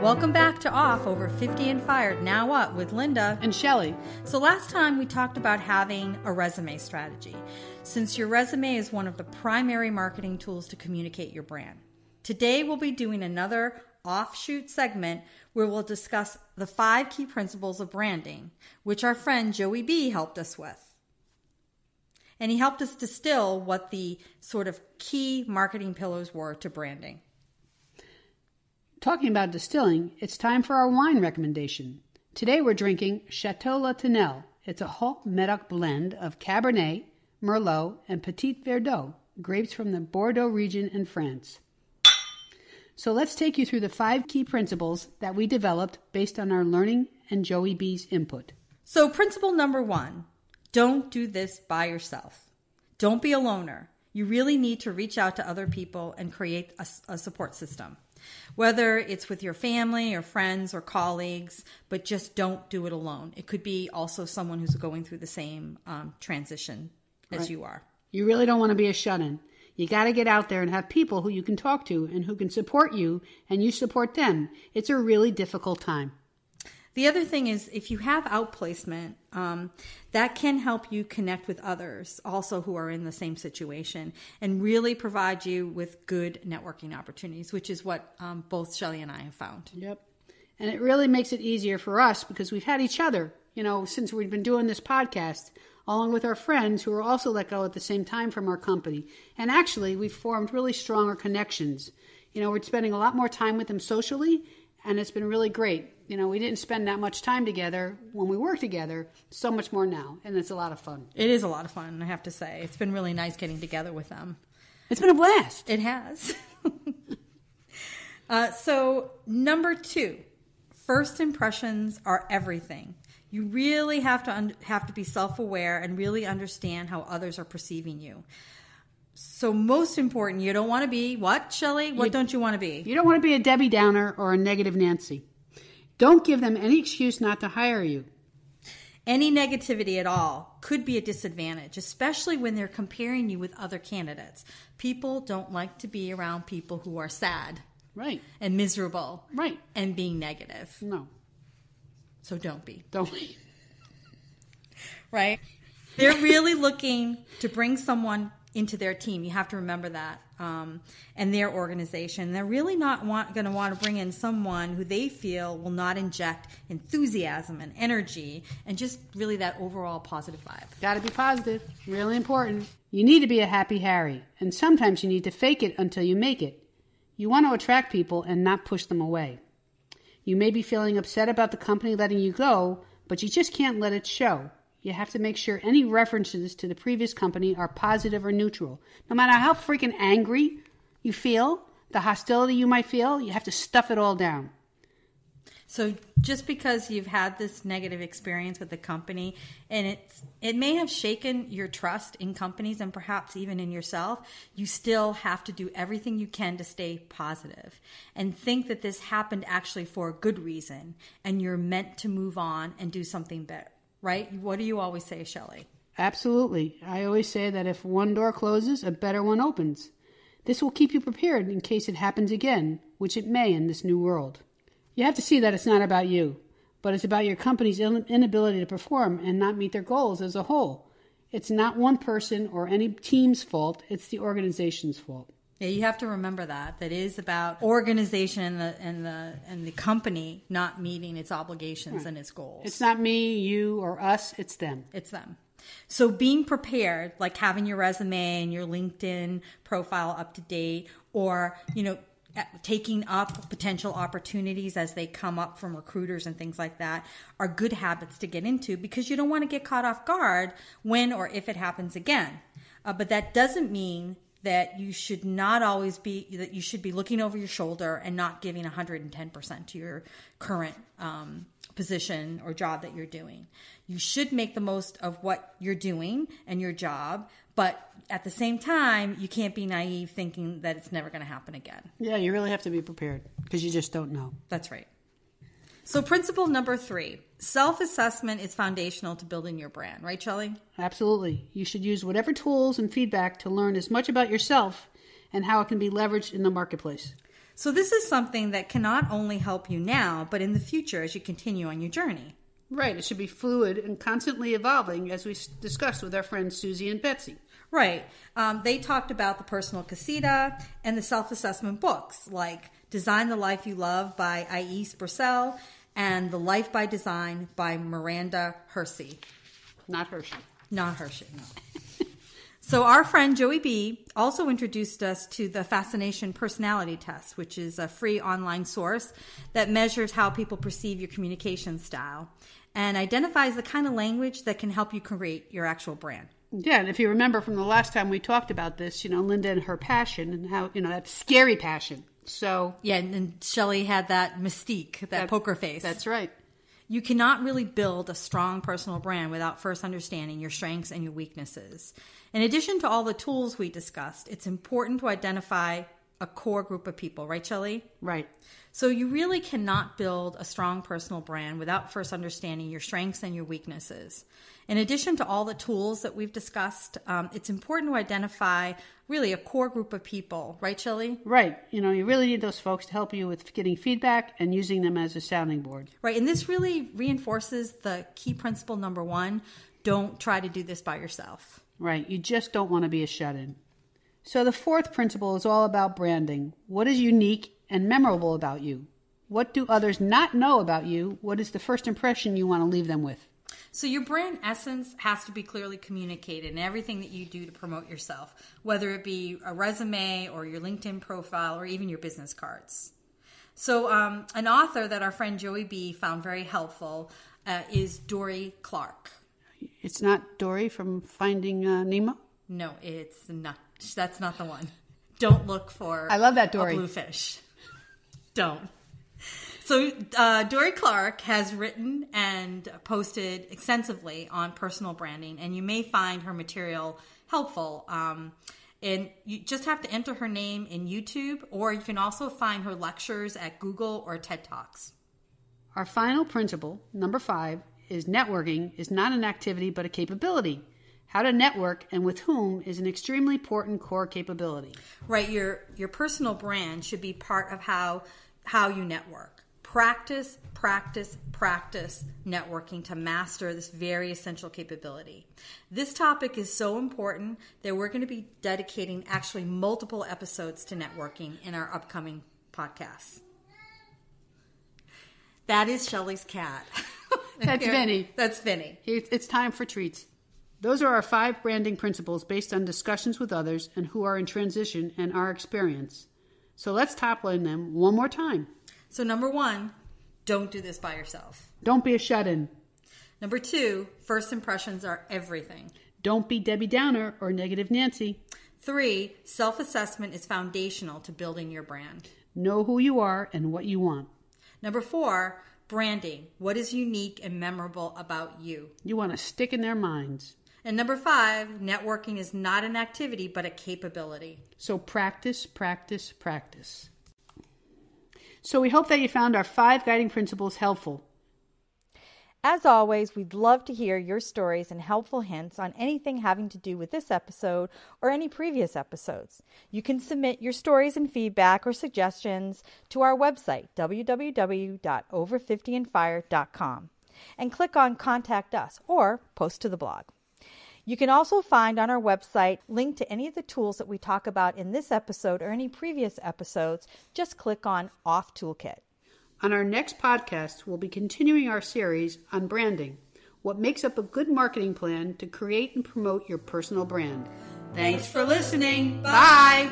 Welcome back to Off Over 50 and Fired, Now What with Linda and Shelley. So last time we talked about having a resume strategy, since your resume is one of the primary marketing tools to communicate your brand. Today we'll be doing another offshoot segment where we'll discuss the 5 key principles of branding, which our friend Joey B helped us with. And he helped us distill what the sort of key marketing pillars were to branding. Talking about distilling, it's time for our wine recommendation. Today we're drinking Chateau La Tonnelle. It's a Haut Medoc blend of Cabernet, Merlot, and Petit Verdot, grapes from the Bordeaux region in France. So let's take you through the 5 key principles that we developed based on our learning and Joey B's input. So principle number 1, don't do this by yourself. Don't be a loner. You really need to reach out to other people and create a support system. Whether it's with your family or friends or colleagues, but just don't do it alone. It could be also someone who's going through the same transition as you are. You really don't want to be a shut-in. You got to get out there and have people who you can talk to and who can support you and you support them. It's a really difficult time. The other thing is if you have outplacement, that can help you connect with others also who are in the same situation and really provide you with good networking opportunities, which is what both Shelley and I have found. Yep. And it really makes it easier for us because we've had each other, since we've been doing this podcast, along with our friends who are also let go at the same time from our company. And actually, we've formed really stronger connections. We're spending a lot more time with them socially, and it's been really great. We didn't spend that much time together when we work together, so much more now, and it's a lot of fun. It is a lot of fun, I have to say. It's been really nice getting together with them. It's been a blast. It has. So, number 2, first impressions are everything. You really have to be self-aware and really understand how others are perceiving you. So most important, you don't want to be, what, Shelley? What don't you want to be? You don't want to be a Debbie Downer or a negative Nancy. Don't give them any excuse not to hire you. Any negativity at all could be a disadvantage, especially when they're comparing you with other candidates. People don't like to be around people who are sad. Right. And miserable. Right. And being negative. No. So don't be. Don't be. Right? They're really looking to bring someone into their team. You have to remember that. And their organization. They're really not going to want to bring in someone who they feel will not inject enthusiasm and energy and just really that overall positive vibe. Got to be positive. Really important. You need to be a happy Harry. And sometimes you need to fake it until you make it. You want to attract people and not push them away. You may be feeling upset about the company letting you go, but you just can't let it show. You have to make sure any references to the previous company are positive or neutral. No matter how freaking angry you feel, the hostility you might feel, you have to stuff it all down. So just because you've had this negative experience with the company and it may have shaken your trust in companies and perhaps even in yourself, you still have to do everything you can to stay positive and think that this happened actually for a good reason and you're meant to move on and do something better. Right? What do you always say, Shelley? Absolutely. I always say that if one door closes, a better one opens. This will keep you prepared in case it happens again, which it may in this new world. You have to see that it's not about you, but it's about your company's inability to perform and not meet their goals as a whole. It's not one person or any team's fault. It's the organization's fault. Yeah, you have to remember that it is about organization and the company not meeting its obligations and its goals. It's not me, you, or us. It's them. It's them. So being prepared, like having your resume and your LinkedIn profile up to date, or taking up potential opportunities as they come up from recruiters and things like that, are good habits to get into because you don't want to get caught off guard when or if it happens again. But that doesn't mean that you should not always be, that you should be looking over your shoulder and not giving 110% to your current position or job that you're doing. You should make the most of what you're doing and your job, but at the same time, you can't be naive thinking that it's never going to happen again. Yeah, you really have to be prepared because you just don't know. That's right. So principle number 3, self-assessment is foundational to building your brand. Right, Shelley? Absolutely. You should use whatever tools and feedback to learn as much about yourself and how it can be leveraged in the marketplace. So this is something that can not only help you now, but in the future as you continue on your journey. Right. It should be fluid and constantly evolving, as we discussed with our friends Susie and Betsy. Right. They talked about the personal casita and the self-assessment books like Design the Life You Love by Ais Bursell and The Life by Design by Miranda Hershey. Not Hershey. Not Hershey, no. So our friend Joey B also introduced us to the Fascination Personality Test, which is a free online source that measures how people perceive your communication style and identifies the kind of language that can help you create your actual brand. Yeah, and if you remember from the last time we talked about this, Linda and her passion and how, that scary passion. So yeah, and Shelley had that mystique, that poker face. That's right. You cannot really build a strong personal brand without first understanding your strengths and your weaknesses. In addition to all the tools we discussed, it's important to identify a core group of people, right, Shelley? Right. So you really cannot build a strong personal brand without first understanding your strengths and your weaknesses. In addition to all the tools that we've discussed, it's important to identify really a core group of people, right, Shelley? Right. You really need those folks to help you with getting feedback and using them as a sounding board. Right, and this really reinforces the key principle number 1, don't try to do this by yourself. Right, you just don't want to be a shut-in. So the 4th principle is all about branding. What is unique and memorable about you? What do others not know about you? What is the first impression you want to leave them with? So your brand essence has to be clearly communicated in everything that you do to promote yourself, whether it be a resume or your LinkedIn profile or even your business cards. So an author that our friend Joey B found very helpful is Dory Clark. It's not Dory from Finding Nemo? No, it's not. That's not the one. Don't look for I love that, Dory. A blue fish. Don't. So Dory Clark has written and posted extensively on personal branding, and you may find her material helpful. And you just have to enter her name in YouTube, or you can also find her lectures at Google or TED Talks. Our final principle, number 5, is networking is not an activity but a capability. How to network and with whom is an extremely important core capability. Right, your personal brand should be part of how you network. Practice networking to master this very essential capability. This topic is so important that we're going to be dedicating actually multiple episodes to networking in our upcoming podcasts. That is Shelley's cat. That's Vinny. That's Vinny. It's time for treats. Those are our 5 branding principles based on discussions with others and who are in transition and our experience. So let's top line them one more time. So number 1, don't do this by yourself. Don't be a shut-in. Number 2, first impressions are everything. Don't be Debbie Downer or Negative Nancy. 3, self-assessment is foundational to building your brand. Know who you are and what you want. Number 4, branding. What is unique and memorable about you? You want to stick in their minds. And number 5, networking is not an activity but a capability. So practice. So we hope that you found our 5 guiding principles helpful. As always, we'd love to hear your stories and helpful hints on anything having to do with this episode or any previous episodes. You can submit your stories and feedback or suggestions to our website, www.over50andfire.com, and click on Contact Us or post to the blog. You can also find on our website linked to any of the tools that we talk about in this episode or any previous episodes. Just click on Off Toolkit. On our next podcast, we'll be continuing our series on branding, what makes up a good marketing plan to create and promote your personal brand. Thanks for listening. Bye.